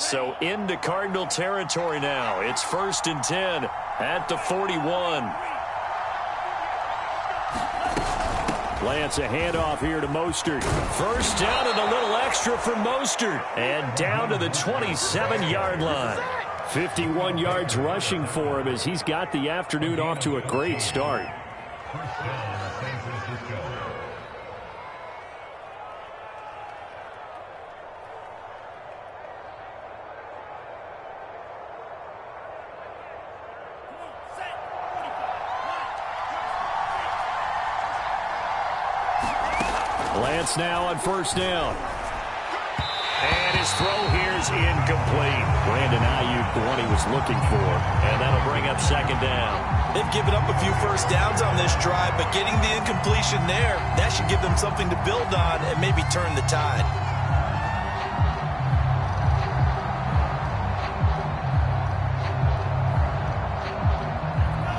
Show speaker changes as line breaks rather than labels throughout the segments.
So into Cardinal territory now. It's 1st and 10 at the 41. Lance, a handoff here to Mostert. First down and a little extra for Mostert. And down to the 27-yard line. 51 yards rushing for him as he's got the afternoon off to a great start. Lance now on 1st down. And his throw here is incomplete. Brandon Ayuk, the one he was looking for. And that'll bring up 2nd down.
They've given up a few first downs on this drive, but getting the incompletion there, that should give them something to build on and maybe turn the tide.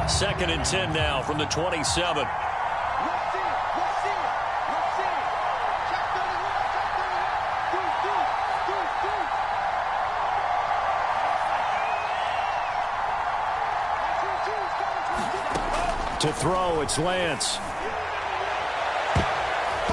Second and 10 now from the 27. To throw, it's Lance.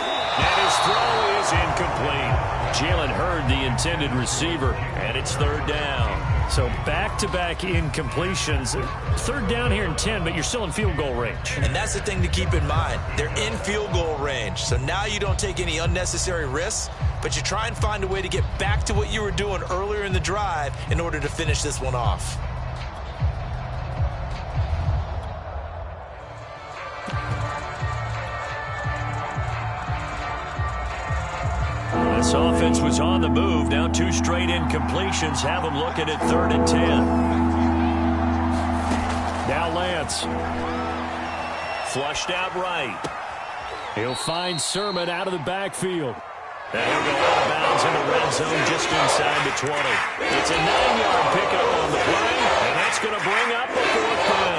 And his throw is incomplete. Jalen Hurd, the intended receiver, and it's 3rd down. So back-to-back incompletions. 3rd down here in 10, but you're still in field goal range.
And that's the thing to keep in mind. They're in field goal range. So now you don't take any unnecessary risks, but you try and find a way to get back to what you were doing earlier in the drive in order to finish this one off.
This offense was on the move. Now 2 straight incompletions have them looking at 3rd and 10. Now Lance. Flushed out right. He'll find Sermon out of the backfield. And he'll go out of bounds in the red zone just inside the 20. It's a 9-yard pickup on the play, and that's going to bring up a 4th down.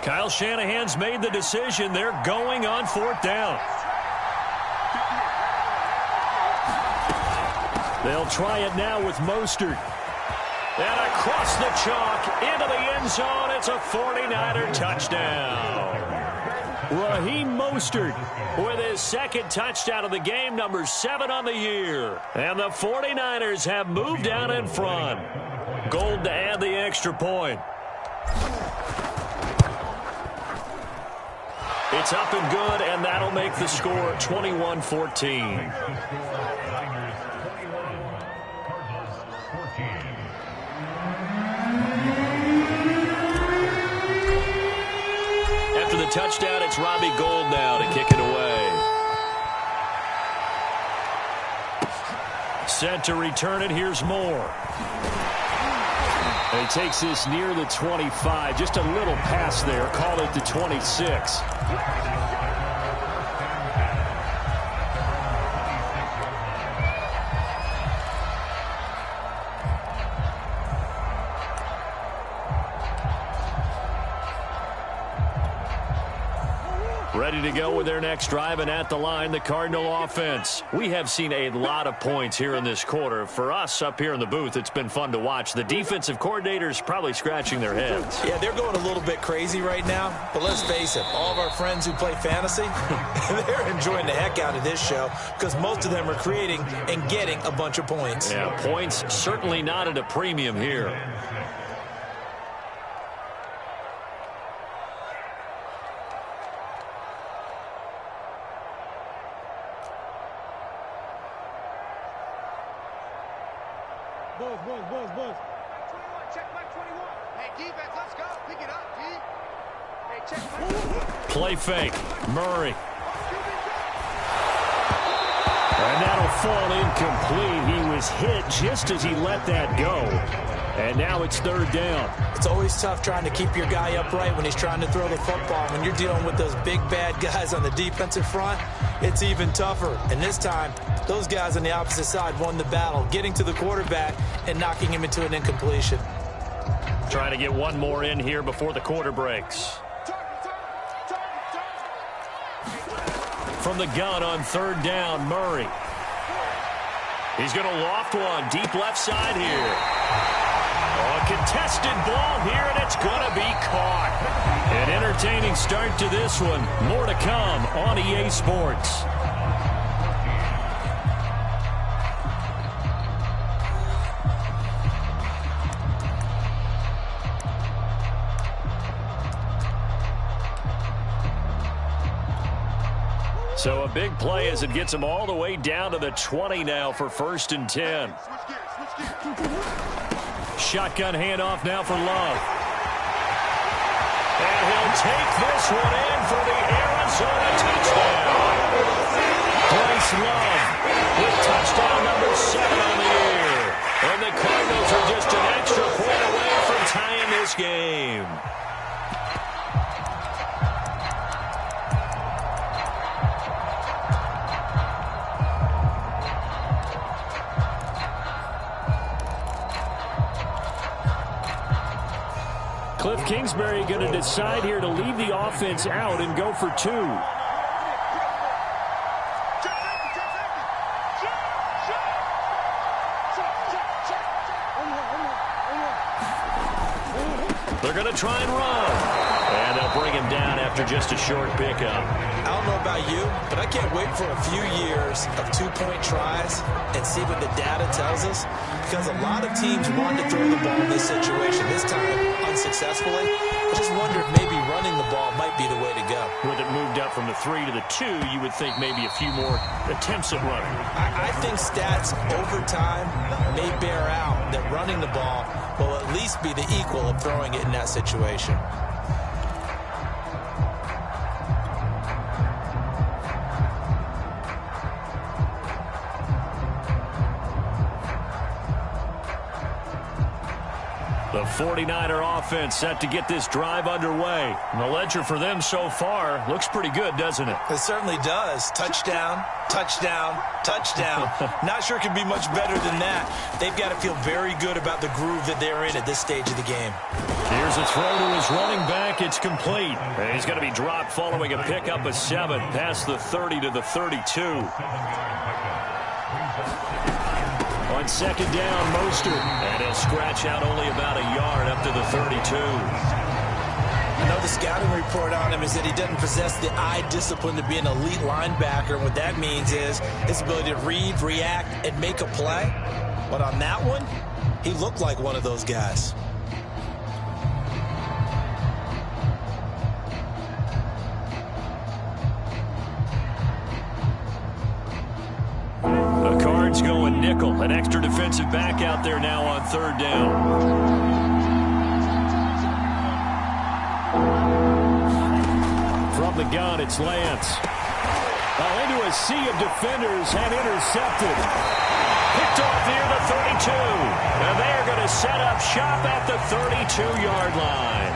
Kyle Shanahan's made the decision. They're going on 4th down. They'll try it now with Mostert. And across the chalk into the end zone. It's a 49er touchdown. Raheem Mostert with his 2nd touchdown of the game, number 7 on the year. And the 49ers have moved down in front. Gold to add the extra point. It's up and good, and that'll make the score 21-14. After the touchdown, it's Robbie Gould now to kick it away. Set to return it. Here's Moore. And he takes this near the 25. Just a little pass there. Call it the 26. Ready to go with their next drive, and at the line, the Cardinal offense. We have seen a lot of points here in this quarter. For us up here in the booth, it's been fun to watch. The defensive coordinators probably scratching their heads.
Yeah, they're going a little bit crazy right now, but let's face it, all of our friends who play fantasy, they're enjoying the heck out of this show because most of them are creating and getting a bunch of points.
Yeah, points certainly not at a premium here.
Buzz. Check back 21. Hey, defense, let's go. Pick it up, D. Hey, check back.
Play fake. Murray. And that'll fall incomplete. He was hit just as he let that go. And now it's third down.
It's always tough trying to keep your guy upright when he's trying to throw the football. When you're dealing with those big, bad guys on the defensive front, it's even tougher. And this time, those guys on the opposite side won the battle, getting to the quarterback and knocking him into an incompletion.
Trying to get one more in here before the quarter breaks. From the gun on third down, Murray. He's going to loft one deep left side here. Oh, a contested ball here, and it's going to be caught. An entertaining start to this one. More to come on EA Sports. So a big play as it gets him all the way down to the 20 now for 1st and 10. Shotgun handoff now for Love. And he'll take this one in for the Arizona touchdown. Bryce Love with touchdown number 7 on the year. And the Cardinals are just an extra point away from tying this game. Cliff Kingsbury going to decide here to leave the offense out and go for 2. They're going to try and run. And they'll bring him down after just a short pickup.
I don't know about you, but I can't wait for a few years of 2-point tries and see what the data tells us. Because a lot of teams want to throw the ball in this situation, this time unsuccessfully. I just wonder if maybe running the ball might be the way to go.
With it moved up from the 3 to the 2, you would think maybe a few more attempts at running.
I think stats over time may bear out that running the ball will at least be the equal of throwing it in that situation.
The 49er offense set to get this drive underway. And the ledger for them so far looks pretty good, doesn't it?
It certainly does. Touchdown, touchdown, touchdown. Not sure it can be much better than that. They've got to feel very good about the groove that they're in at this stage of the game.
Here's a throw to his running back. It's complete. And he's going to be dropped following a pickup of 7 past the 30 to the 32. On 2nd down, Mostert. And he'll scratch out only about a yard up to the 32.
I know the scouting report on him is that he doesn't possess the eye discipline to be an elite linebacker. What that means is his ability to read, react, and make a play. But on that one, he looked like one of those guys.
The Cards going nickel. An extra defensive back out there now on 3rd down. From the gun, it's Lance. Into a sea of defenders and intercepted. Picked off near the 32. And they're going to set up shop at the 32-yard line.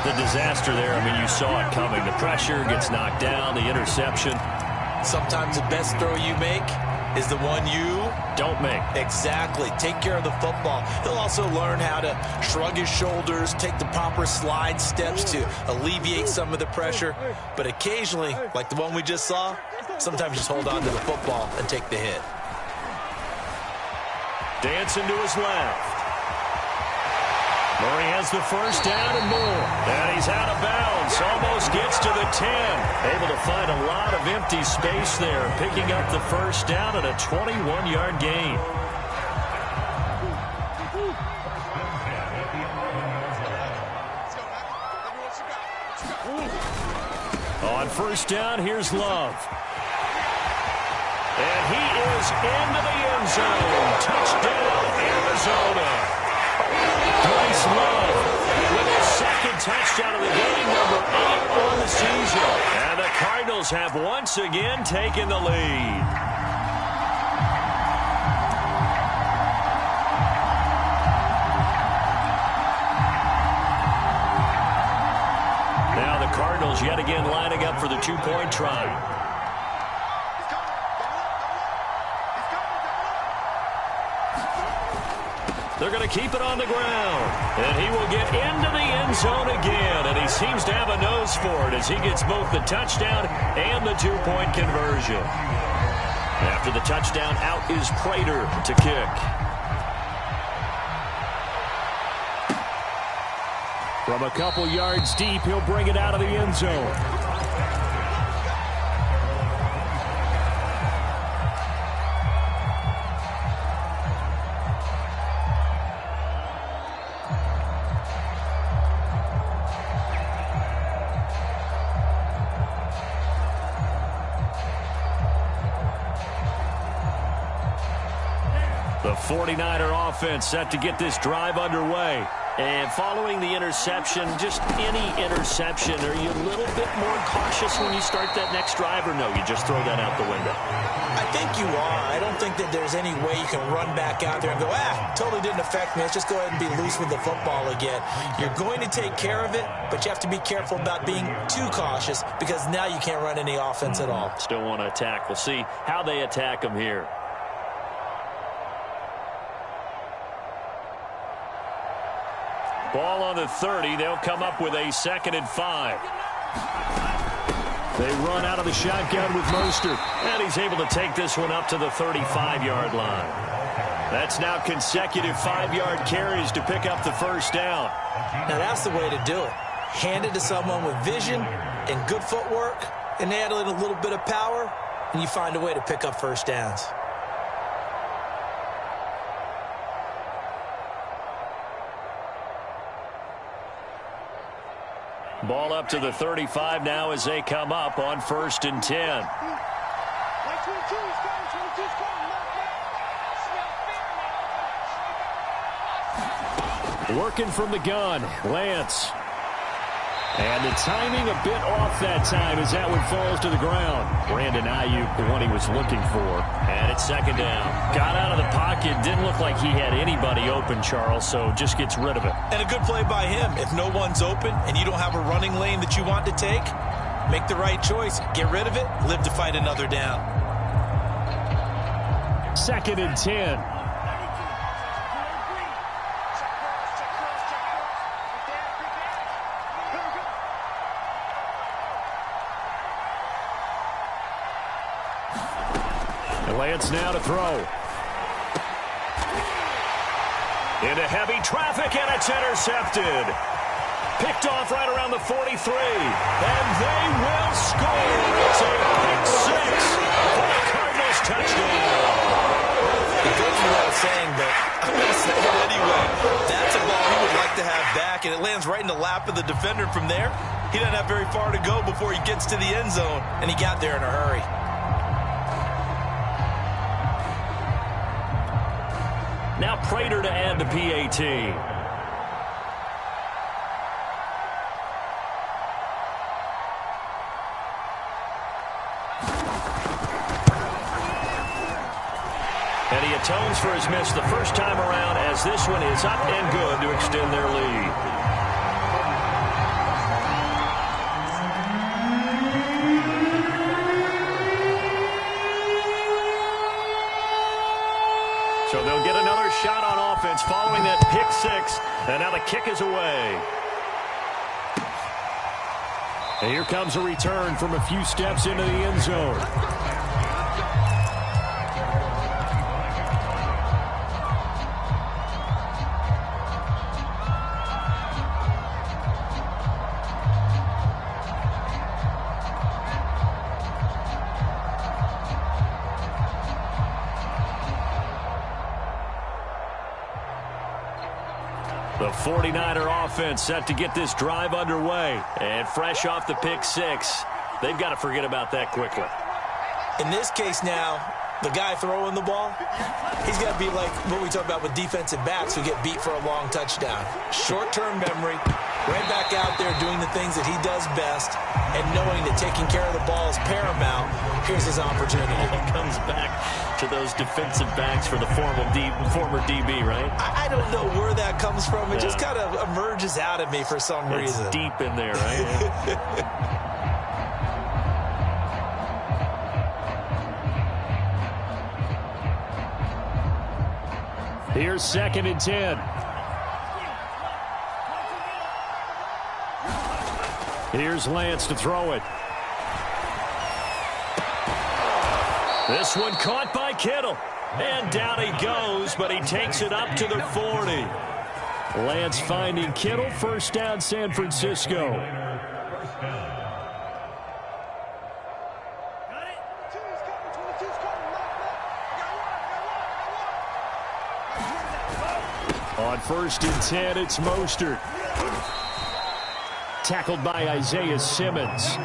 The disaster there, I mean, you saw it coming. The pressure gets knocked down, the interception.
Sometimes the best throw you make is the one you
don't make.
Exactly. Take care of the football. He'll also learn how to shrug his shoulders, take the proper slide steps to alleviate some of the pressure. But occasionally, like the one we just saw, sometimes just hold on to the football and take the hit.
Dancing to his left. Murray has the first down and more. And he's out of bounds. Almost gets to the 10. Able to find a lot of empty space there. Picking up the first down at a 21-yard gain. On first down, here's Love. And he is into the end zone. Touchdown, Arizona. Bryce Love with his second touchdown of the game, number 8 on the season. And the Cardinals have once again taken the lead. again, lining up for the two-point try. They're going to keep it on the ground. And he will get into the end zone again. And he seems to have a nose for it as he gets both the touchdown and the two-point conversion. After the touchdown, out is Prater to kick. From a couple yards deep, he'll bring it out of the end zone. The 49er offense set to get this drive underway. And following the interception, just any interception, are you a little bit more cautious when you start that next drive, or no, you just throw that out the window?
I think you are. I don't think that there's any way you can run back out there and go, totally didn't affect me. Let's just go ahead and be loose with the football again. You're going to take care of it, but you have to be careful about being too cautious because now you can't run any offense at all.
Still want to attack. We'll see how they attack them here. Ball on the 30. They'll come up with a 2nd and 5. They run out of the shotgun with Mostert. And he's able to take this one up to the 35-yard line. That's now consecutive 5-yard carries to pick up the first down.
Now that's the way to do it. Hand it to someone with vision and good footwork, and add in a little bit of power, and you find a way to pick up first downs.
Ball up to the 35 now as they come up on 1st and 10. Working from the gun, Lance. And the timing a bit off that time as that one falls to the ground. Brandon Ayuk, the one he was looking for. And it's 2nd down. Got out of the pocket. Didn't look like he had anybody open, Charles, so just gets rid of it.
And a good play by him. If no one's open and you don't have a running lane that you want to take, make the right choice. Get rid of it. Live to fight another down.
2nd and 10. Lance now to throw. Into heavy traffic, and it's intercepted. Picked off right around the 43. And they will score. It's a pick 6 for the Cardinals touchdown.
It goes without saying, but I'm going to say it anyway. That's a ball he would like to have back, and it lands right in the lap of the defender from there. He doesn't have very far to go before he gets to the end zone, and he got there in a hurry.
Now Prater to add the PAT. And he atones for his miss the first time around as this one is up and good to extend their lead. So they'll get another shot on offense following that pick 6. And now the kick is away. And here comes a return from a few steps into the end zone. The 49er offense set to get this drive underway. And fresh off the pick 6, they've got to forget about that quickly.
In this case now, the guy throwing the ball, he's got to be like what we talk about with defensive backs who get beat for a long touchdown. Short-term memory, right back out there doing the things that he does best, and knowing that taking care of the ball is paramount. Here's his opportunity.
It comes back to those defensive backs for the former DB, right?
I don't know where that comes from. It just kind of emerges out of me for some reason.
It's deep in there, right? Here's 2nd and 10. Here's Lance to throw it. This one caught by Kittle. And down he goes, but he takes it up to the 40. Lance finding Kittle. First down, San Francisco. On 1st and 10, it's Mostert. Tackled by Isaiah Simmons.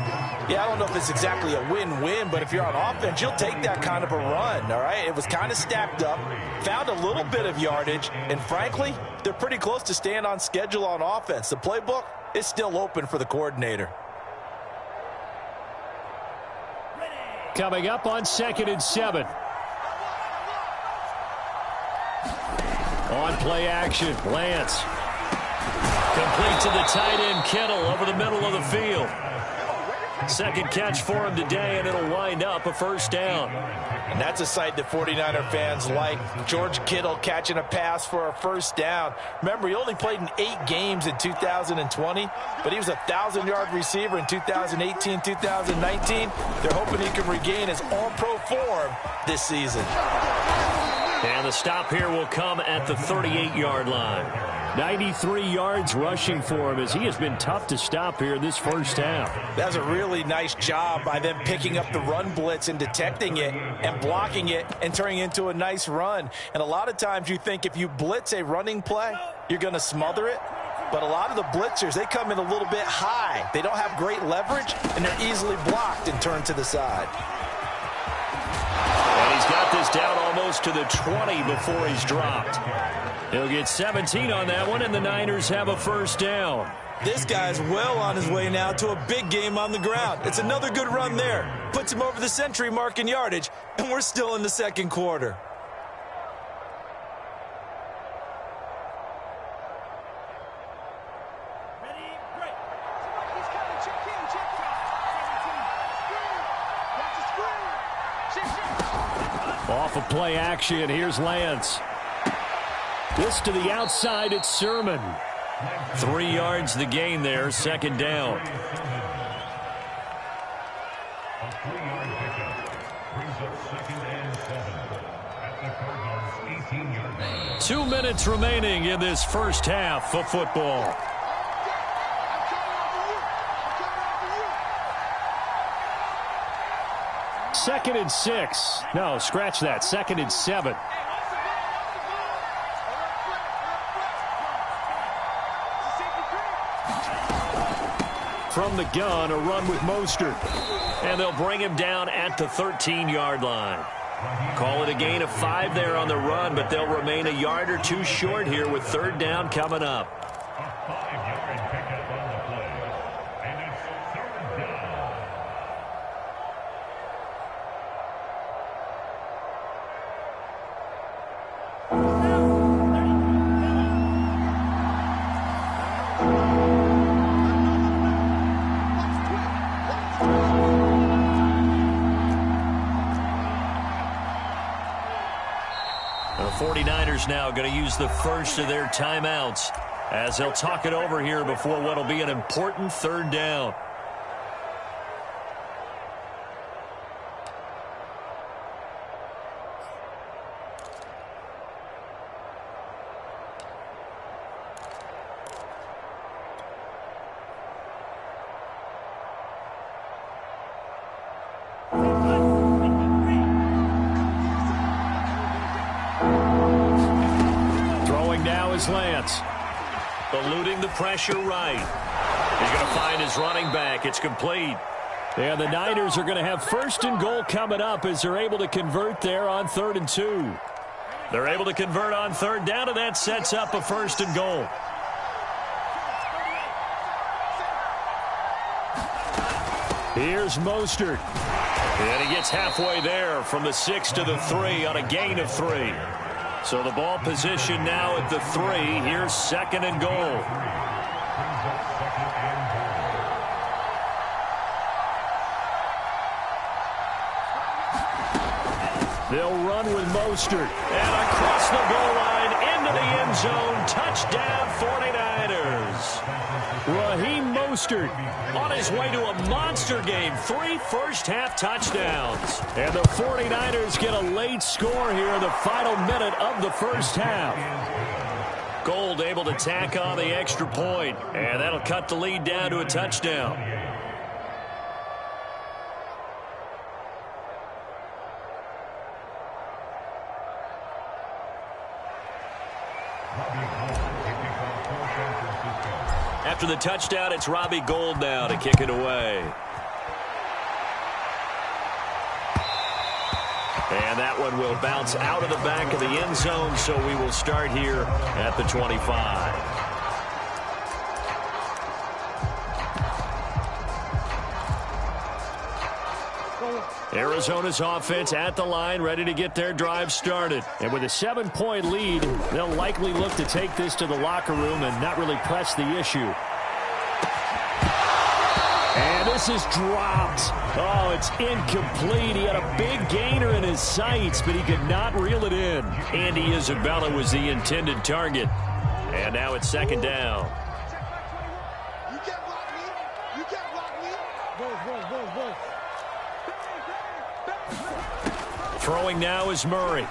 Yeah, I don't know if it's exactly a win-win, but if you're on offense, you'll take that kind of a run, all right? It was kind of stacked up, found a little bit of yardage, and frankly, they're pretty close to staying on schedule on offense. The playbook is still open for the coordinator.
Coming up on 2nd and 7. On play action, Lance. Complete to the tight end, Kittle, over the middle of the field. Second catch for him today, and it'll wind up a first down.
And that's a sight that 49er fans like. George Kittle catching a pass for a first down. Remember, he only played in 8 games in 2020, but he was a 1,000-yard receiver in 2018, 2019. They're hoping he can regain his all-pro form this season.
And the stop here will come at the 38-yard line. 93 yards rushing for him as he has been tough to stop here this first half.
That's a really nice job by them picking up the run blitz and detecting it and blocking it and turning it into a nice run. And a lot of times you think if you blitz a running play, you're going to smother it. But a lot of the blitzers, they come in a little bit high. They don't have great leverage, and they're easily blocked and turned to the side.
And he's got this down almost to the 20 before he's dropped. He'll get 17 on that one, and the Niners have a first down.
This guy's well on his way now to a big game on the ground. It's another good run there. Puts him over the century mark in yardage, and we're still in the second quarter.
Off of play action, here's Lance. This to the outside, it's Sermon. 3 yards the gain there, second down.
A 3-yard pickup brings up 2nd and 7 at the Cardinals' 18-yard line.
2 minutes remaining in this first half of football. Second and 6. No, scratch that. 2nd and 7. From the gun, a run with Mostert. And they'll bring him down at the 13-yard line. Call it a gain of 5 there on the run, but they'll remain a yard or 2 short here with third down coming up.
A 5-yard pickup on the play, and it's third down.
The 49ers now going to use the first of their timeouts as they'll talk it over here before what will be an important third down. Lance eluding the pressure right. He's going to find his running back. It's complete. And the Niners are going to have first and goal coming up as they're able to convert there on 3rd and 2. They're able to convert on third down, and that sets up a first and goal. Here's Mostert. And he gets halfway there from the 6 to the 3 on a gain of 3. So the ball position now at the 3. Here's 2nd and goal. They'll run with Mostert. And across the goal line into the end zone. Touchdown, 49ers. Raheem Mostert on his way to a monster game. 3 first-half touchdowns. And the 49ers get a late score here in the final minute of the first half. Gold able to tack on the extra point, and that'll cut the lead down to a touchdown. After the touchdown, it's Robbie Gould now to kick it away. And that one will bounce out of the back of the end zone, so we will start here at the 25. Arizona's offense at the line, ready to get their drive started. And with a 7-point lead, they'll likely look to take this to the locker room and not really press the issue. And this is dropped. Oh, it's incomplete. He had a big gainer in his sights, but he could not reel it in. Andy Isabella was the intended target. And now it's second down.
You can't block me. You can't block me.
Throwing now is Murray.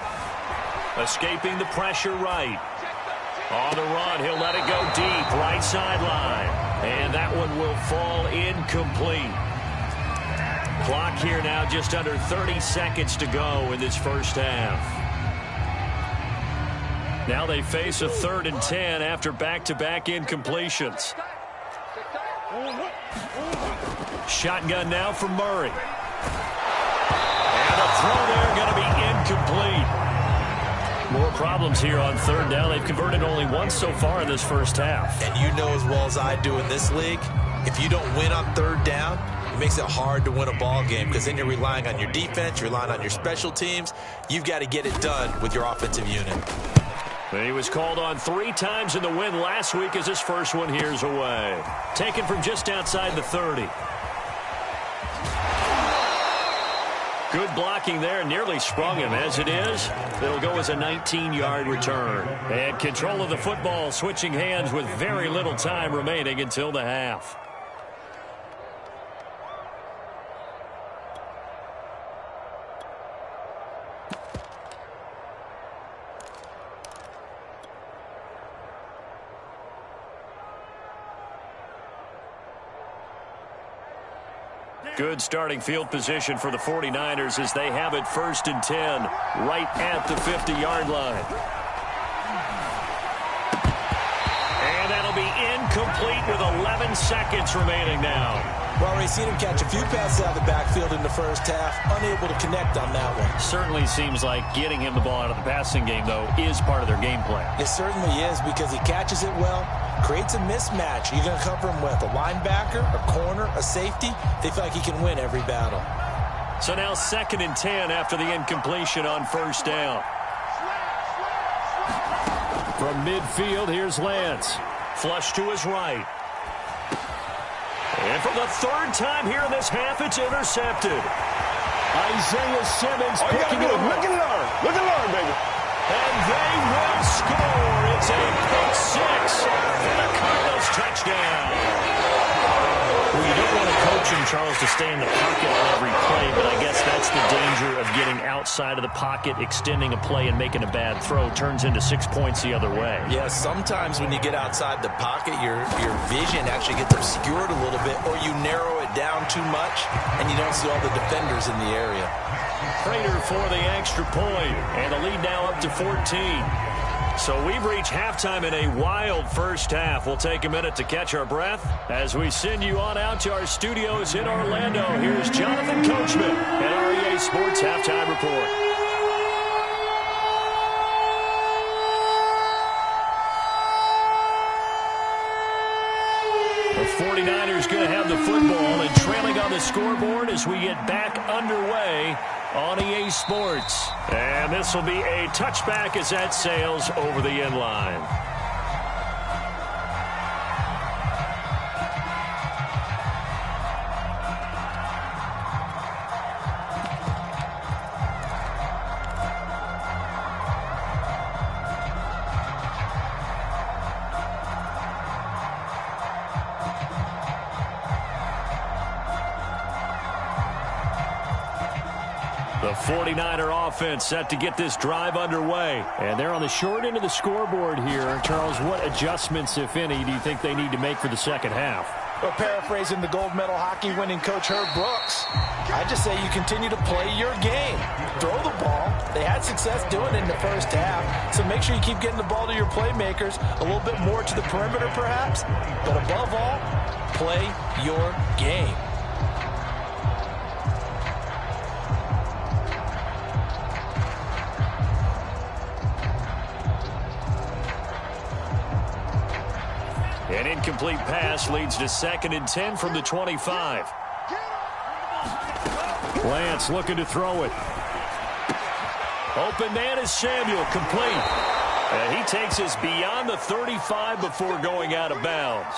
Escaping the pressure right. On the run, he'll let it go deep, right sideline. And that one will fall incomplete. Clock here now just under 30 seconds to go in this first half. Now they face a 3rd and 10 after back-to-back incompletions. Shotgun now for Murray. And the throw there going to be incomplete. More problems here on 3rd down. They've converted only once so far in this first half.
And you know as well as I do in this league, if you don't win on 3rd down, it makes it hard to win a ball game because then you're relying on your defense, you're relying on your special teams. You've got to get it done with your offensive unit.
He was called on 3 times in the win last week as his first one here's away. Taken from just outside the 30. Good blocking there, nearly sprung him. As it is, it'll go as a 19-yard return. And control of the football, switching hands with very little time remaining until the half. Good starting field position for the 49ers as they have it 1st and 10 right at the 50-yard line. And that'll be incomplete with 11 seconds remaining now.
Well, we've seen him catch a few passes out of the backfield in the first half, unable to connect on that one.
Certainly seems like getting him the ball out of the passing game, though, is part of their game plan.
It certainly is because he catches it well, creates a mismatch. You're going to cover him with a linebacker, a corner, a safety. They feel like he can win every battle.
So now 2nd and 10 after the incompletion on 1st down. From midfield, here's Lance. Flush to his right. And for the 3rd time here in this half, it's intercepted. Isaiah Simmons picking it up.
Look and learn. Look and learn, baby.
And they will score. It's a pick 6 for the Cardinals touchdown. Well, you don't want to coach him, Charles, to stay in the pocket on every play, but I guess that's the danger of getting outside of the pocket, extending a play, and making a bad throw. Turns into 6 points the other way.
Yeah, sometimes when you get outside the pocket, your vision actually gets obscured a little bit, or you narrow it down too much, and you don't see all the defenders in the area.
Prater for the extra point, and the lead now up to 14. So we've reached halftime in a wild first half. We'll take a minute to catch our breath as we send you on out to our studios in Orlando. Here's Jonathan Coachman at our EA Sports Halftime Report. The 49ers going to have the football and trailing on the scoreboard as we get back underway on EA Sports. And this will be a touchback as that sails over the end line. The 49er offense set to get this drive underway.
And they're on the short end of the scoreboard here. Charles, what adjustments, if any, do you think they need to make for the second half?
Well, paraphrasing the gold medal hockey winning coach Herb Brooks, I just say you continue to play your game. Throw the ball. They had success doing it in the first half, so make sure you keep getting the ball to your playmakers, a little bit more to the perimeter perhaps, but above all, play your game.
An incomplete pass leads to 2nd and 10 from the 25.
Lance looking to throw it.
Open man is Samuel, complete. And he takes us beyond the 35 before going out of bounds.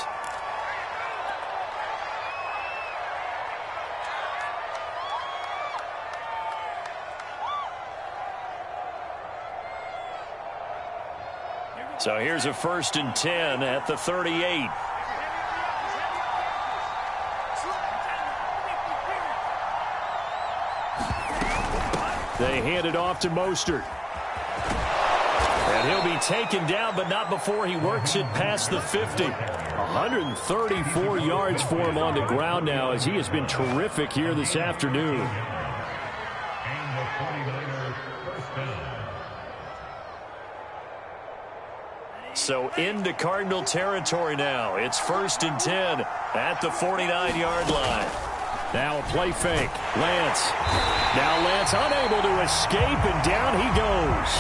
So here's a 1st and 10 at the 38.
They hand it off to Mostert.
And he'll be taken down, but not before he works it past the 50.
134 yards for him on the ground now, as he has been terrific here this afternoon.
And the 49ers first down.
So into Cardinal territory now. It's 1st and 10 at the 49-yard line.
Now a play fake. Lance. Now Lance unable to escape, and down he goes.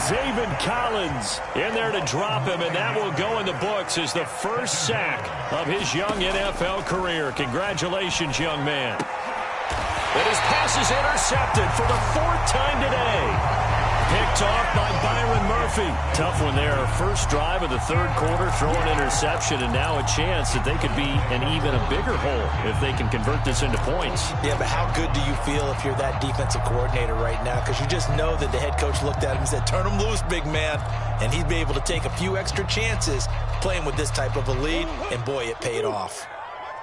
Zaven Collins in there to drop him, and that will go in the books as the first sack of his young NFL career. Congratulations, young man.
But his pass is intercepted for the 4th time today. Picked off by Byron Murphy. Tough one there. First drive of the 3rd quarter, throw an interception, and now a chance that they could be in even a bigger hole if they can convert this into points.
Yeah, but how good do you feel if you're that defensive coordinator right now? Because you just know that the head coach looked at him and said, turn him loose, big man. And he'd be able to take a few extra chances playing with this type of a lead, and boy, it paid off.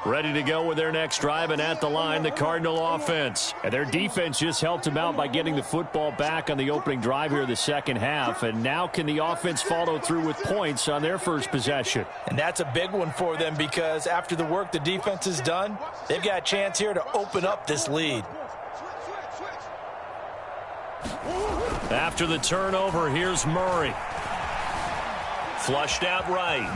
Ready to go with their next drive, and at the line, the Cardinal offense.
And their defense just helped them out by getting the football back on the opening drive here in the second half. And now can the offense follow through with points on their first possession?
And that's a big one for them, because after the work the defense has done, they've got a chance here to open up this lead.
After the turnover, here's Murray. Flushed out right.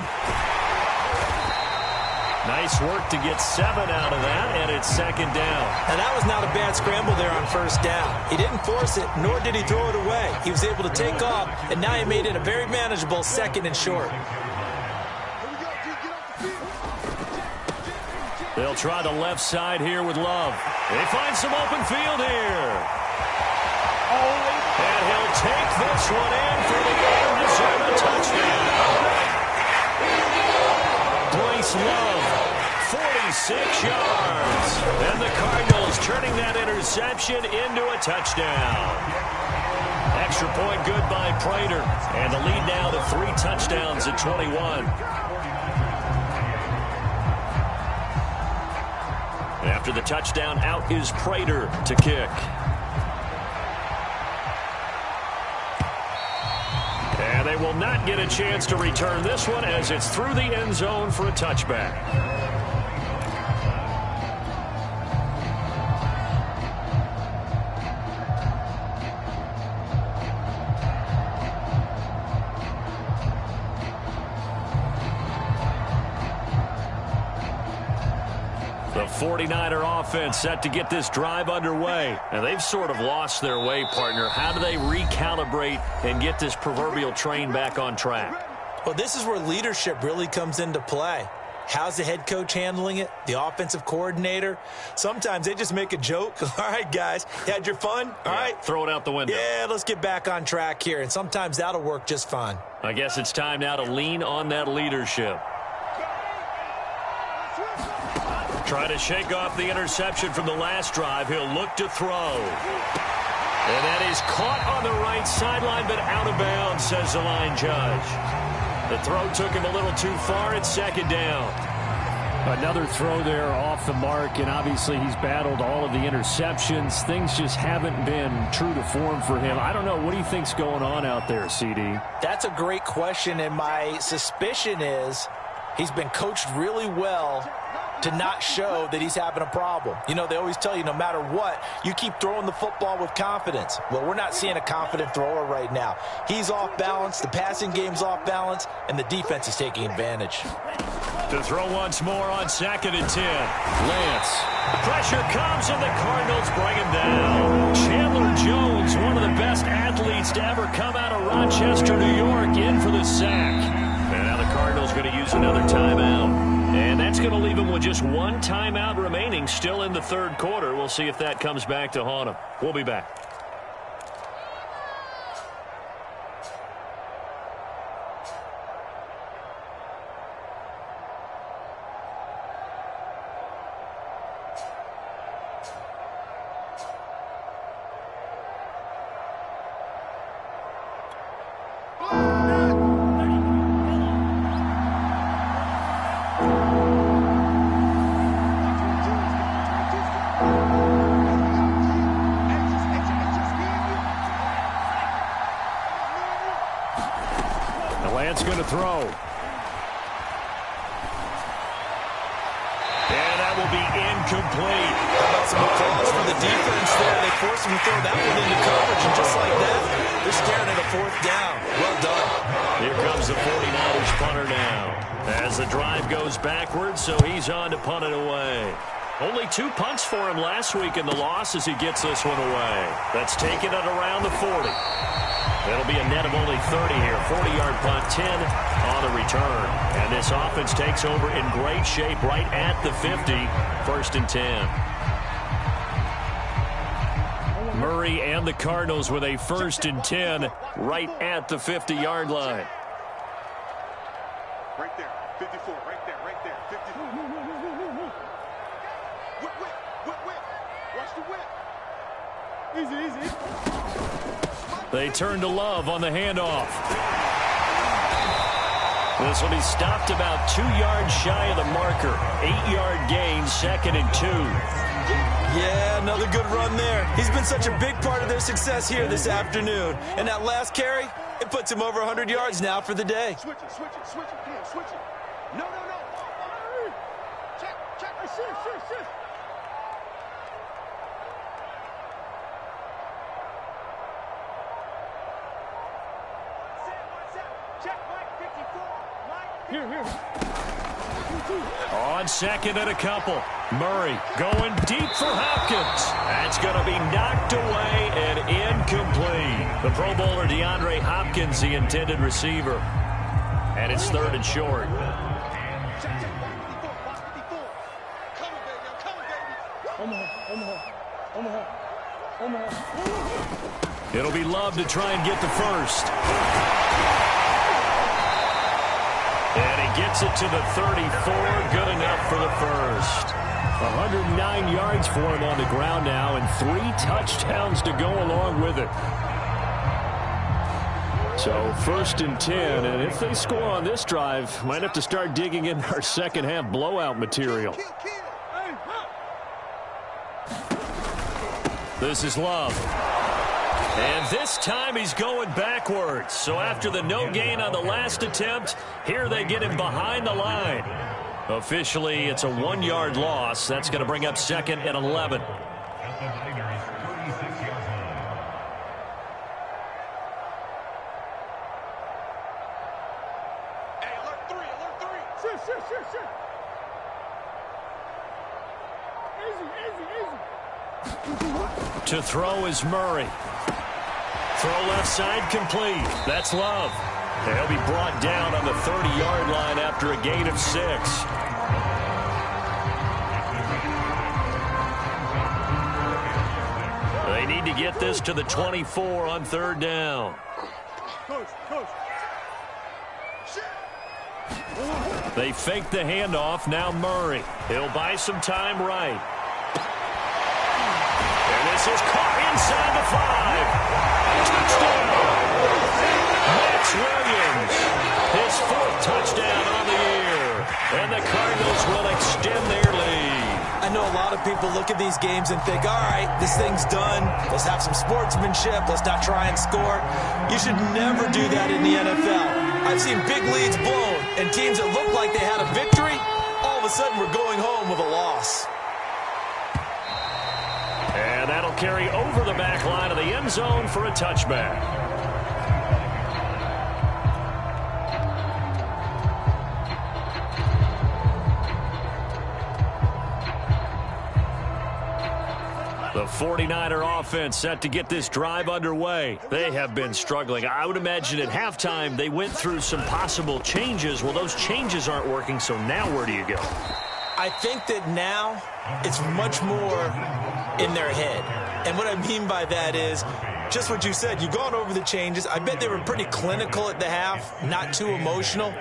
Nice work to get 7 out of that, and it's 2nd down.
And that was not a bad scramble there on 1st down. He didn't force it, nor did he throw it away. He was able to take off, and now he made it a very manageable 2nd and short.
They'll try the left side here with Love. They find some open field here. And he'll take this one in for the well-deserved touchdown. Bryce Love, 46 yards. And the Cardinals turning that interception into a touchdown. Extra point good by Prater. And the lead now to 3 touchdowns at 21. After the touchdown, out is Prater to kick. And they will not get a chance to return this one as it's through the end zone for a touchback. The 49er offense set to get this drive underway. And they've sort of lost their way, partner. How do they recalibrate and get this proverbial train back on track?
Well, this is where leadership really comes into play. How's the head coach handling it? The offensive coordinator? Sometimes they just make a joke. All right, guys, you had your fun? All right.
Throw it out the window.
Yeah, let's get back on track here. And sometimes that'll work just fine.
I guess it's time now to lean on that leadership. Try to shake off the interception from the last drive. He'll look to throw. And that is caught on the right sideline, but out of bounds, says the line judge. The throw took him a little too far. It's 2nd down.
Another throw there off the mark, and obviously he's battled all of the interceptions. Things just haven't been true to form for him. I don't know. What do you think's going on out there, CD?
That's a great question, and my suspicion is he's been coached really well to not show that he's having a problem. You know, they always tell you no matter what, you keep throwing the football with confidence. Well, we're not seeing a confident thrower right now. He's off balance, the passing game's off balance, and the defense is taking advantage.
To throw once more on 2nd and 10. Lance. Pressure comes, and the Cardinals bring him down. Chandler Jones, one of the best athletes to ever come out of Rochester, New York, in for the sack. And now the Cardinals going to use another timeout. And that's going to leave him with just one timeout remaining still in the third quarter. We'll see if that comes back to haunt him. We'll be back. Lance going to throw. And that will be incomplete.
How about some applause for the defense there? They forced him to throw that one into coverage, and just like that, they're staring at a 4th down. Well done.
Here comes the 49ers punter now. As the drive goes backwards, so he's on to punt it away. Only 2 punts for him last week in the loss as he gets this one away. That's taken at around the 40. It'll be a net of only 30 here. 40-yard punt, 10 on the return. And this offense takes over in great shape right at the 50. 1st and 10. Murray and the Cardinals with a 1st and 10 right at the 50-yard line.
Right there, 54, right there, right there, 54. Whip, whip, whip, whip. Watch the whip. Easy, easy.
They turn to Love on the handoff. This will be stopped about 2 yards shy of the marker. 8-yard gain, 2nd and 2.
Yeah, another good run there. He's been such a big part of their success here this afternoon. And that last carry, it puts him over 100 yards now for the day.
Switch it, switch it, switch it. Come on, switch it. No, no, no. Check, check. Shift. Check, Mike, 54. Mike, here.
On 2nd and a couple. Murray going deep for Hopkins. That's going to be knocked away and incomplete. The Pro Bowler DeAndre Hopkins, the intended receiver. And it's 3rd and short.
Check, 54. Coming, baby, I'm coming, baby. Omaha.
It'll be Love to try and get the first. And he gets it to the 34. Good enough for the first. 109 yards for him on the ground now, and 3 touchdowns to go along with it. So 1st and 10, and if they score on this drive, might have to start digging in our second half blowout material. This is Love. And this time he's going backwards. So after the no gain on the last attempt, here they get him behind the line. Officially, it's a 1-yard loss. That's going to bring up 2nd and 11.
At the Niners' 36-yard line.
Hey, alert 3. Easy.
To throw is Murray. Throw left side complete. That's Love. They'll be brought down on the 30-yard line after a gain of 6. They need to get this to the 24 on 3rd down.
Coach.
They fake the handoff. Now Murray. He'll buy some time right. And this is caught inside the 5. Touchdown! Max Williams. His 4th touchdown on the year. And the Cardinals will extend
I know a lot of people look at these games and think, all right, this thing's done. Let's have some sportsmanship. Let's not try and score. You should never do that in the NFL. I've seen big leads blown and teams that look like they had a victory, all of a sudden we're going home with a loss.
And that'll carry over the back line of the end zone for a touchback. The 49er offense set to get this drive underway. They have been struggling. I would imagine at halftime they went through some possible changes. Well, those changes aren't working, so now where do you go?
I think that now it's much more in their head. And what I mean by that is just what you said. You've gone over the changes. I bet they were pretty clinical at the half, not too emotional.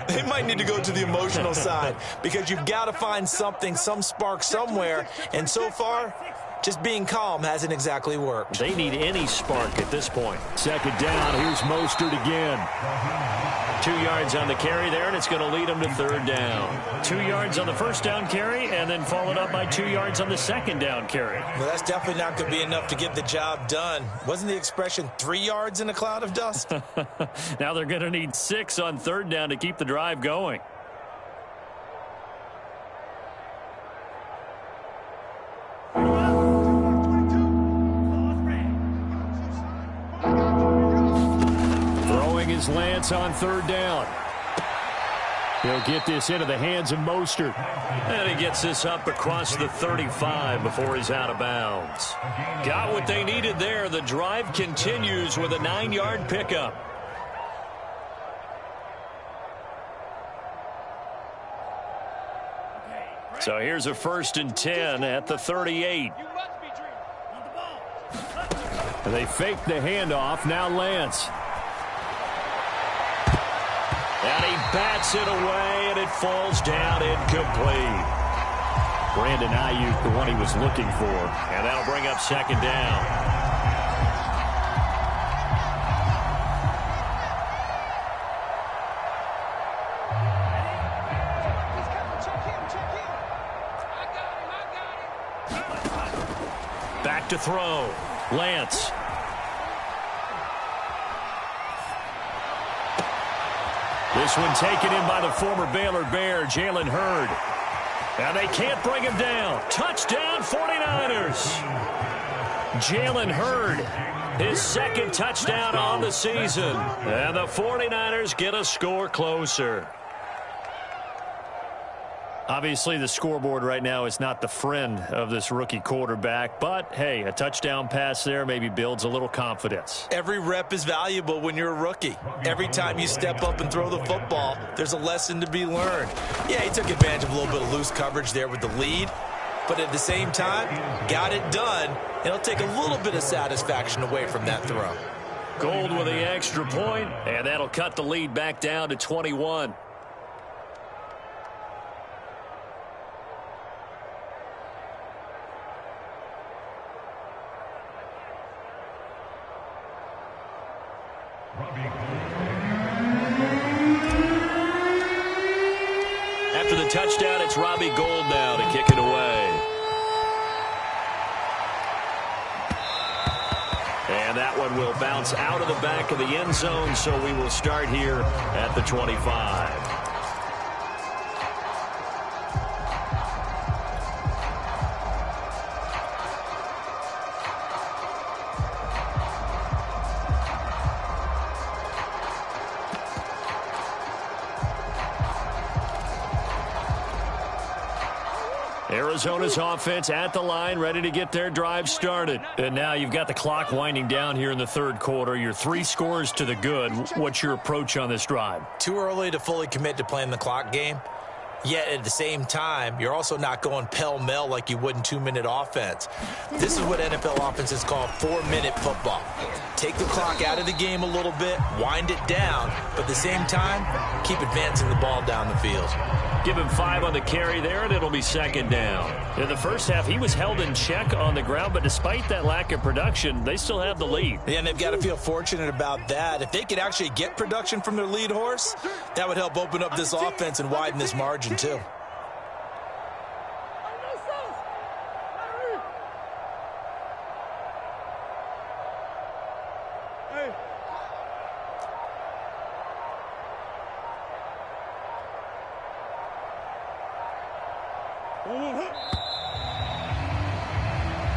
They might need to go to the emotional side because you've got to find something, some spark somewhere. And so far, just being calm hasn't exactly worked.
They need any spark at this point. Second down, here's Mostert again. 2 yards on the carry there, and it's going to lead them to third down. 2 yards on the first down carry, and then followed up by 2 yards on the second down carry.
Well, that's definitely not going to be enough to get the job done. Wasn't the expression 3 yards in a cloud of dust?
Now they're going to need 6 on third down to keep the drive going. Is Lance on third down. He'll get this into the hands of Mostert. And he gets this up across the 35 before he's out of bounds. Got what they needed there. The drive continues with a 9-yard pickup. So here's a 1st and 10 at the 38. And they fake the handoff. Now Lance. And he bats it away, and it falls down incomplete. Brandon Ayuk, the one he was looking for. And that'll bring up second down. Back to throw. Lance. This one taken in by the former Baylor Bear, Jalen Hurd. And they can't bring him down. Touchdown, 49ers. Jalen Hurd, his second touchdown on the season. And the 49ers get a score closer. Obviously, the scoreboard right now is not the friend of this rookie quarterback. But, hey, a touchdown pass there maybe builds a little confidence.
Every rep is valuable when you're a rookie. Every time you step up and throw the football, there's a lesson to be learned. Yeah, he took advantage of a little bit of loose coverage there with the lead. But at the same time, got it done. And it'll take a little bit of satisfaction away from that throw.
Gold with the extra point, and that'll cut the lead back down to 21. After the touchdown, it's Robbie Gould now to kick it away. And that one will bounce out of the back of the end zone, so we will start here at the 25. Arizona's offense at the line, ready to get their drive started. And now you've got the clock winding down here in the third quarter. You're 3 scores to the good. What's your approach on this drive?
Too early to fully commit to playing the clock game. Yet at the same time, you're also not going pell-mell like you would in 2-minute offense. This is what NFL offenses call 4-minute football. Take the clock out of the game a little bit, wind it down, but at the same time, keep advancing the ball down the field.
Give him 5 on the carry there, and it'll be second down. In the first half, he was held in check on the ground, but despite that lack of production, they still have the lead.
Yeah, and they've got to feel fortunate about that. If they could actually get production from their lead horse, that would help open up this offense and widen this margin too.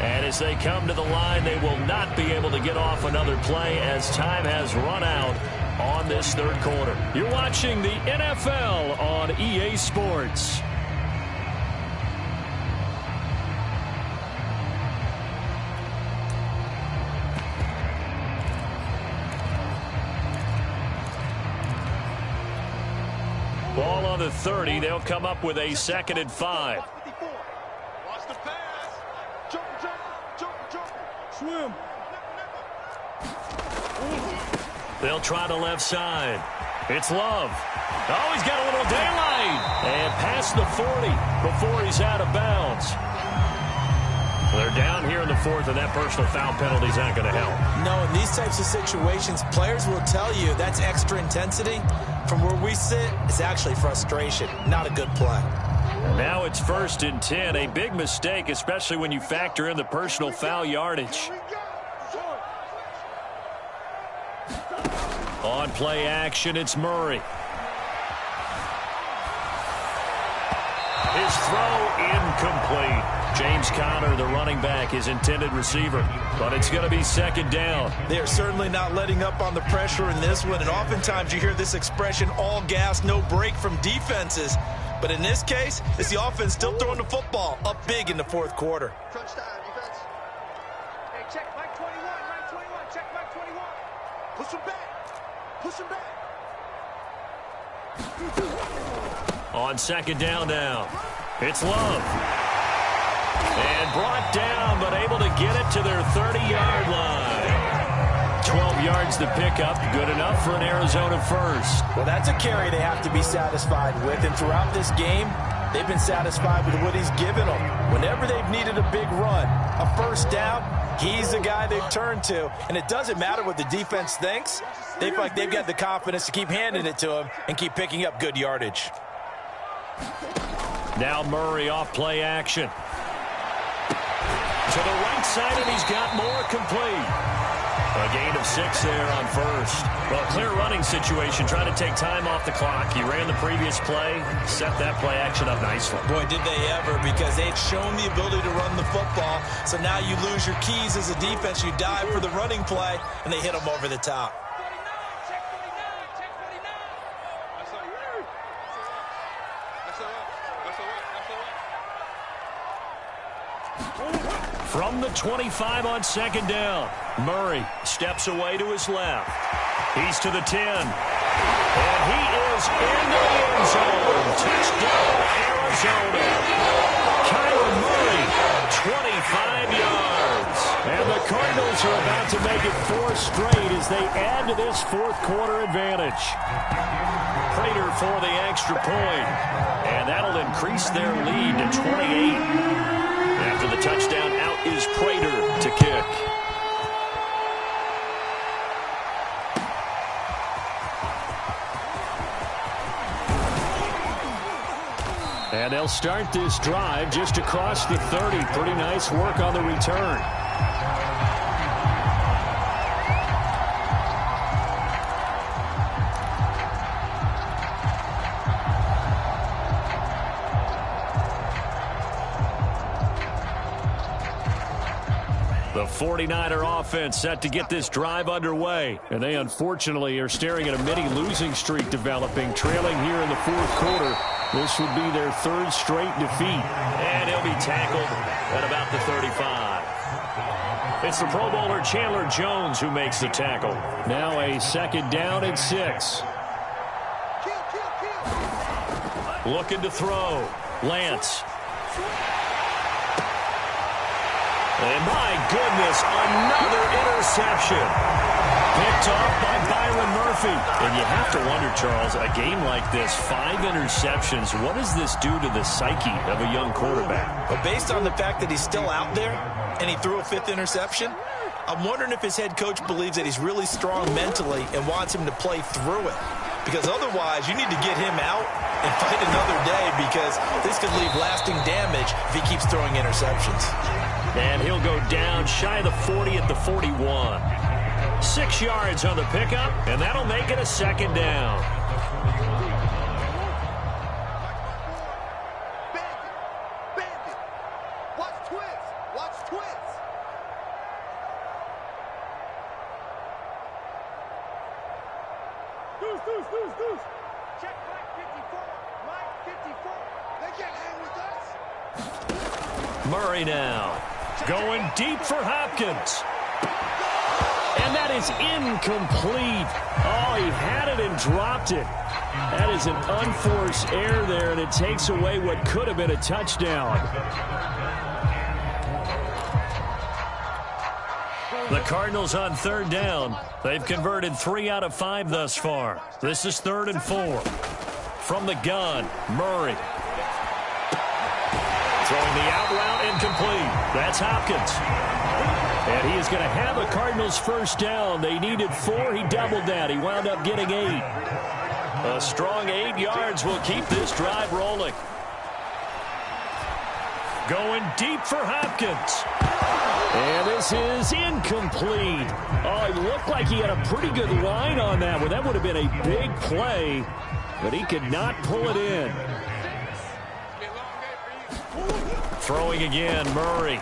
And as they come to the line, they will not be able to get off another play as time has run out on this third quarter. You're watching the NFL on EA Sports. Ball on the 30. They'll come up with a 2nd and 5.
Watch the pass. Jump. Swim.
They'll try the left side. It's Love. Oh, he's got a little daylight. And past the 40 before he's out of bounds. They're down here in the 4th, and that personal foul penalty is not going to help.
No, in these types of situations, players will tell you that's extra intensity. From where we sit, it's actually frustration. Not a good play.
Now it's 1st and 10. A big mistake, especially when you factor in the personal foul yardage. On play action, it's Murray. His throw incomplete. James Conner, the running back, his intended receiver. But it's going to be 2nd down.
They are certainly not letting up on the pressure in this one. And oftentimes you hear this expression, all gas, no break from defenses. But in this case, it's the offense still throwing the football up big in the 4th quarter.
Crunch time, defense. Hey, check Mike 21. Mike 21. Check Mike 21. Push him back.
On 2nd down now, it's Love. And brought down, but able to get it to their 30-yard line. 12 yards to pick up, good enough for an Arizona 1st.
Well, that's a carry they have to be satisfied with. And throughout this game, they've been satisfied with what he's given them. Whenever they've needed a big run, a 1st down, he's the guy they've turned to. And it doesn't matter what the defense thinks. They feel like they've got the confidence to keep handing it to him and keep picking up good yardage.
Now Murray off play action. To the right side, and he's got more complete. A gain of 6 there on 1st. Well, clear running situation, trying to take time off the clock. He ran the previous play, set that play action up nicely.
Boy, did they ever, because they'd shown the ability to run the football. So now you lose your keys as a defense. You dive for the running play, and they hit them over the top.
From the 25 on 2nd down, Murray steps away to his left. He's to the 10. And he is in the end zone. Touchdown, Arizona. Kyler Murray, 25 yards. And the Cardinals are about to make it 4 straight as they add to this 4th quarter advantage. Prater for the extra point. And that'll increase their lead to 28. After the touchdown, out is Prater to kick. And they'll start this drive just across the 30. Pretty nice work on the return. The 49er offense set to get this drive underway. And they unfortunately are staring at a mini losing streak developing, trailing here in the 4th quarter. This would be their 3rd straight defeat. And he'll be tackled at about the 35. It's the Pro Bowler Chandler Jones who makes the tackle. Now a 2nd down and 6. Looking to throw. Lance. And my goodness, another interception. Picked off by Byron Murphy. And you have to wonder, Charles, a game like this, 5 interceptions, what does this do to the psyche of a young quarterback?
But based on the fact that he's still out there and he threw a 5th interception, I'm wondering if his head coach believes that he's really strong mentally and wants him to play through it. Because otherwise, you need to get him out and fight another day, because this could leave lasting damage if he keeps throwing interceptions.
And he'll go down shy of the 40 at the 41. 6 yards on the pickup, and that'll make it a 2nd down.
Check Mike 54. Mike 54. They can't hang with us.
Murray now. Going deep for Hopkins. And that is incomplete. Oh, he had it and dropped it. That is an unforced error there, and it takes away what could have been a touchdown. The Cardinals on third down. They've converted 3 out of 5 thus far. This is 3rd and 4. From the gun, Murray. Throwing the out route incomplete. That's Hopkins. And he is going to have the Cardinals first down. They needed 4. He doubled that. He wound up getting 8. A strong 8 yards will keep this drive rolling. Going deep for Hopkins. And this is incomplete. Oh, it looked like he had a pretty good line on that one. That would have been a big play, but he could not pull it in. Throwing again, Murray.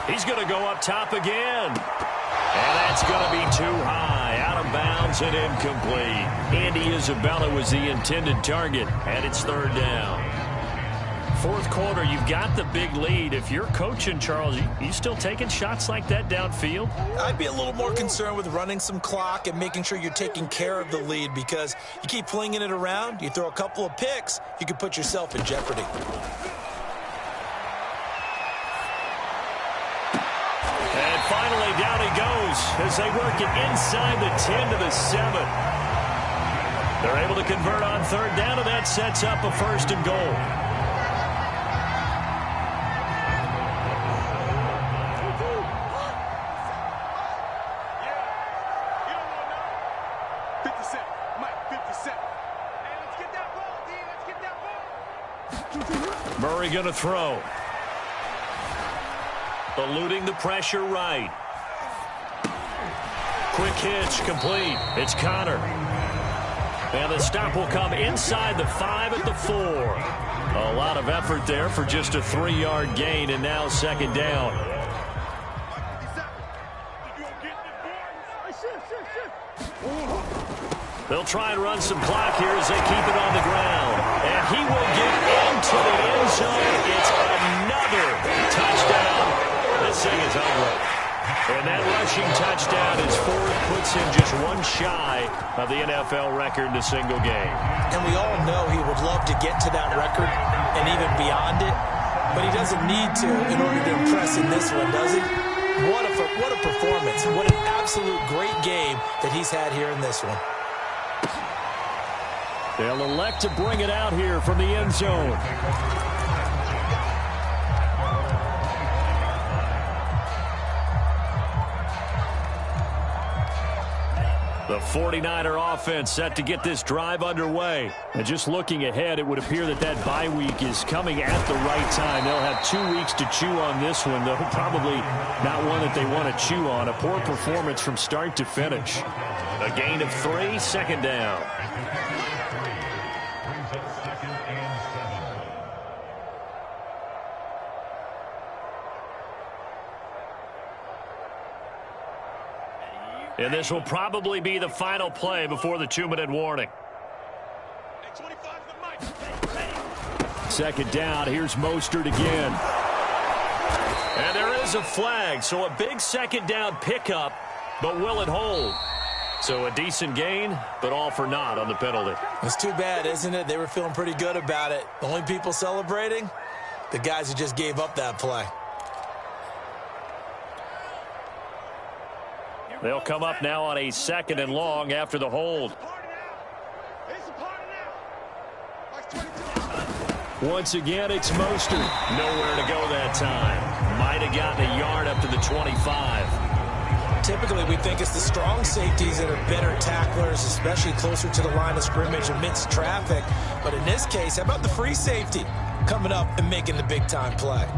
He's going to go up top again. And that's going to be too high. Out of bounds and incomplete. Andy Isabella was the intended target, and it's 3rd down. 4th quarter, you've got the big lead. If you're coaching, Charles, you still taking shots like that downfield?
I'd be a little more concerned with running some clock and making sure you're taking care of the lead, because you keep flinging it around, you throw a couple of picks, you can put yourself in jeopardy.
And finally, down he goes as they work it inside the 10 to the 7. They're able to convert on 3rd down, and that sets up a 1st and goal. Murray going to throw. Eluding the pressure right. Quick hitch complete. It's Connor. And the stop will come inside the 5 at the 4. A lot of effort there for just a 3-yard gain, and now 2nd down. They'll try and run some clock here as they keep it on the ground. And he will get into the end zone. It's another touchdown. This thing is ugly. And that rushing touchdown is 4th, puts him just 1 shy of the NFL record in a single game.
And we all know he would love to get to that record and even beyond it, but he doesn't need to in order to impress in this one, does he? What a performance. What an absolute great game that he's had here in this one.
They'll elect to bring it out here from the end zone. The 49er offense set to get this drive underway. And just looking ahead, it would appear that that bye week is coming at the right time. They'll have 2 weeks to chew on this one, though probably not one that they want to chew on. A poor performance from start to finish. A gain of 3, 2nd down. And this will probably be the final play before the 2-minute warning. 2nd down. Here's Mostert again. And there is a flag. So a big 2nd down pickup, but will it hold? So a decent gain, but all for naught on the penalty.
It's too bad, isn't it? They were feeling pretty good about it. The only people celebrating, the guys who just gave up that play.
They'll come up now on a 2nd and long after the hold. Once again, it's Mostert. Nowhere to go that time. Might have gotten a yard up to the 25.
Typically, we think it's the strong safeties that are better tacklers, especially closer to the line of scrimmage amidst traffic. But in this case, how about the free safety coming up and making the big-time play?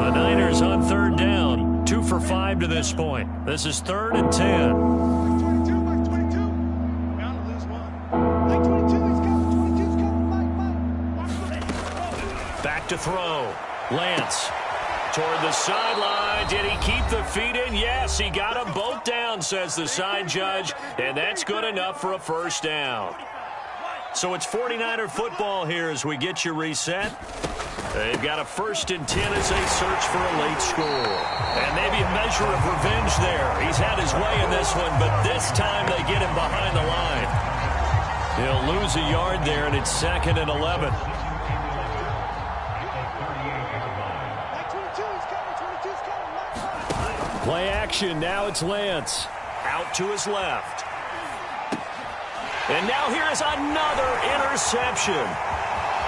The Niners on third down. 2 for 5 to this point. This is 3rd and 10.
Mike 22. Bound to lose one. Mike 22, he's coming. 22's coming. Mike.
Back to throw. Lance toward the sideline. Did he keep the feet in? Yes, he got them both down, says the side judge, and that's good enough for a first down. So it's 49er football here as we get you reset. They've got a 1st and 10 as they search for a late score. And maybe a measure of revenge there. He's had his way in this one, but this time they get him behind the line. He'll lose a yard there, and it's 2nd and 11. Play action. Now it's Lance. Out to his left. And now here is another interception.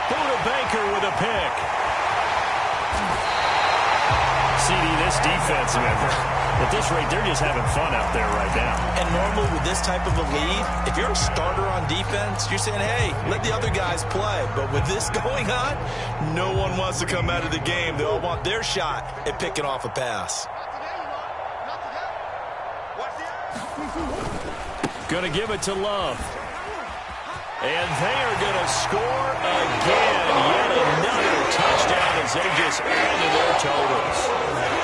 Buda Baker with a pick. CD, this defense, at this rate, they're just having fun out there right now.
And normally with this type of a lead, if you're a starter on defense, you're saying, hey, let the other guys play. But with this going on, no one wants to come out of the game. They all want their shot at picking off a pass.
Going to give it to Love. And they are going to score again. Yet another touchdown as they just add to their totals.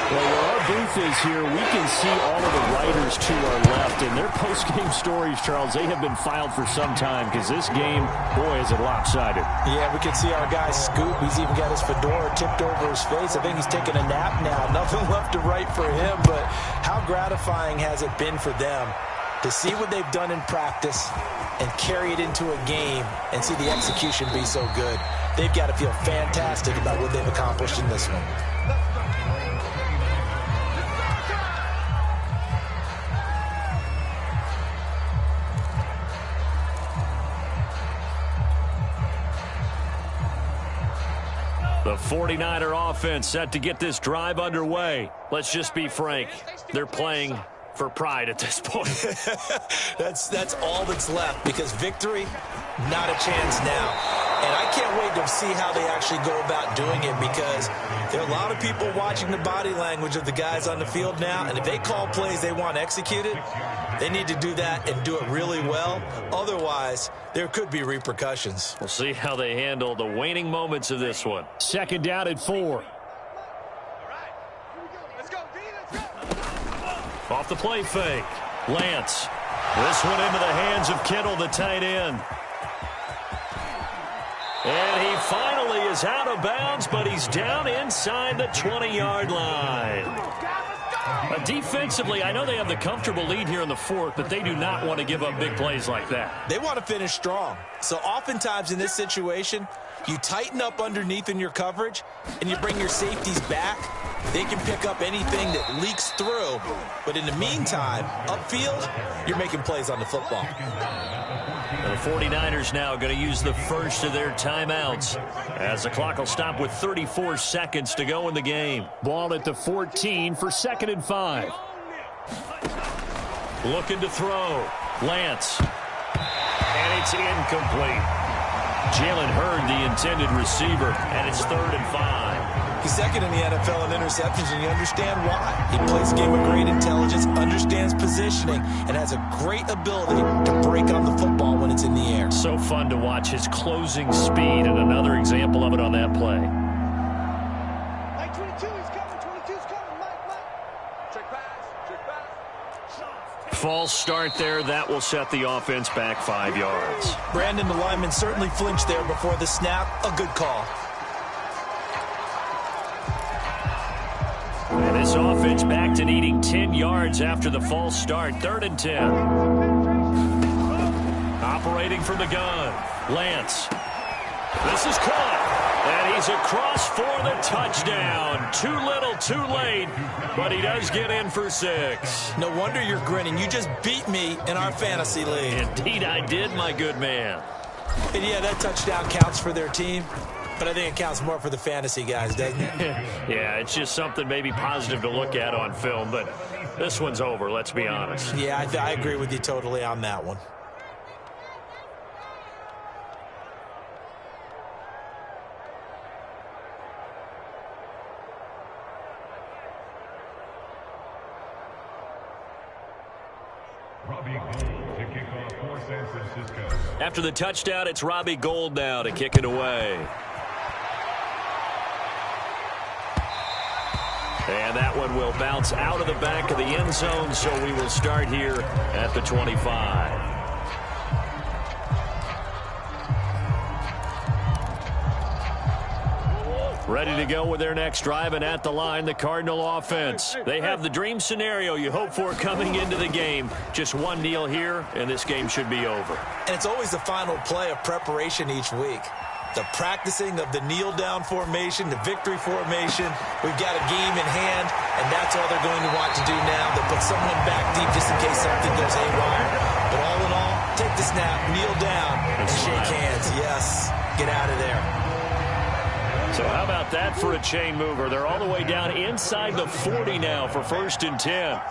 Well, where our booth is here, we can see all of the writers to our left. And their post-game stories, Charles, they have been filed for some time because this game, boy, is it lopsided.
Yeah, we can see our guy Scoop. He's even got his fedora tipped over his face. I think he's taking a nap now. Nothing left to write for him, but how gratifying has it been for them to see what they've done in practice and carry it into a game and see the execution be so good. They've got to feel fantastic about what they've accomplished in this one.
The 49er offense set to get this drive underway. Let's just be frank. They're playing for pride at this point.
That's all that's left, because victory, not a chance now. And I can't wait to see how they actually go about doing it, because there are a lot of people watching the body language of the guys on the field now, and if they call plays they want executed, they need to do that and do it really well. Otherwise, there could be repercussions.
We'll see how they handle the waning moments of this one.
2nd down and 4.
Off the play fake. Lance. This one into the hands of Kittle, the tight end. And he finally is out of bounds, but he's down inside the 20-yard line. Defensively, I know they have the comfortable lead here in the 4th, but they do not want to give up big plays like that.
They want to finish strong. So oftentimes in this situation, you tighten up underneath in your coverage, and you bring your safeties back. They can pick up anything that leaks through. But in the meantime, upfield, you're making plays on the football.
The 49ers now going to use the first of their timeouts as the clock will stop with 34 seconds to go in the game.
Ball at the 14 for 2nd and 5.
Looking to throw. Lance. And it's incomplete. Jalen Hurd, the intended receiver, and it's 3rd and 5.
He's second in the NFL in interceptions, and you understand why. He plays a game with great intelligence, understands positioning, and has a great ability to break on the football when it's in the air.
So fun to watch his closing speed, and another example of it on that play.
Mike 22, he's coming. 22's coming. Mike. Check pass. Check pass.
False start there. That will set the offense back 5 yards.
Brandon, the lineman, certainly flinched there before the snap. A good call.
And this offense back to needing 10 yards after the false start. 3rd and 10. Operating from the gun. Lance. This is caught. And he's across for the touchdown. Too little, too late. But he does get in for 6.
No wonder you're grinning. You just beat me in our fantasy league.
Indeed I did, my good man.
And yeah, that touchdown counts for their team. But I think it counts more for the fantasy guys, doesn't it?
Yeah, it's just something maybe positive to look at on film, but this one's over, let's be honest.
Yeah, I agree with you totally on that one.
San Francisco.
After the touchdown, it's Robbie Gould now to kick it away. And that one will bounce out of the back of the end zone, so we will start here at the 25. Ready to go with their next drive, and at the line, the Cardinal offense. They have the dream scenario you hope for coming into the game. Just one kneel here, and this game should be over.
And it's always the final play of preparation each week. The practicing of the kneel-down formation, the victory formation. We've got a game in hand, and that's all they're going to want to do now. They'll put someone back deep just in case something goes haywire. But all in all, take the snap, kneel down, and shake hands. Yes, get out of there.
So how about that for a chain mover? They're all the way down inside the 40 now for 1st and 10.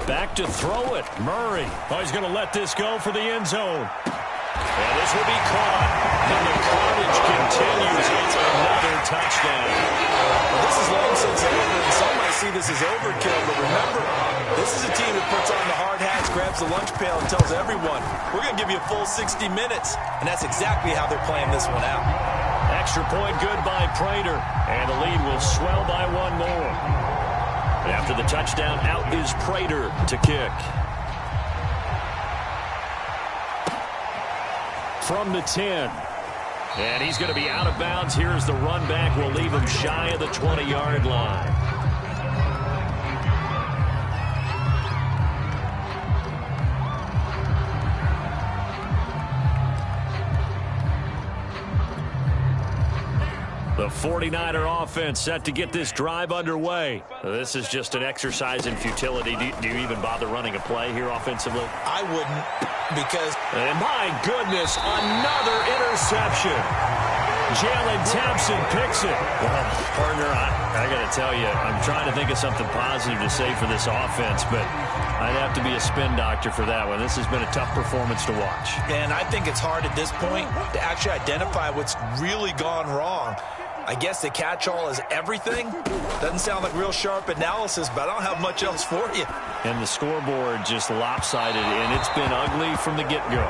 Back to throw it. Murray. Oh, he's going to let this go for the end zone. And this will be caught. And the carnage continues. It's another touchdown.
Well, this is long since over, and some might see this as overkill. But remember, this is a team that puts on the hard hats, grabs the lunch pail, and tells everyone, we're going to give you a full 60 minutes. And that's exactly how they're playing this one out.
Extra point good by Prater. And the lead will swell by one more. After the touchdown, out is Prater to kick. From the 10. And he's going to be out of bounds. Here's the run back. We'll leave him shy of the 20-yard line. The 49er offense set to get this drive underway. This is just an exercise in futility. Do you even bother running a play here offensively?
I wouldn't, because...
And my goodness, another interception. Jalen Thompson picks it. Well, partner, I got to tell you, I'm trying to think of something positive to say for this offense, but I'd have to be a spin doctor for that one. This has been a tough performance to watch.
And I think it's hard at this point to actually identify what's really gone wrong. I guess the catch-all is everything. Doesn't sound like real sharp analysis, but I don't have much else for you.
And the scoreboard just lopsided, and it's been ugly from the get-go.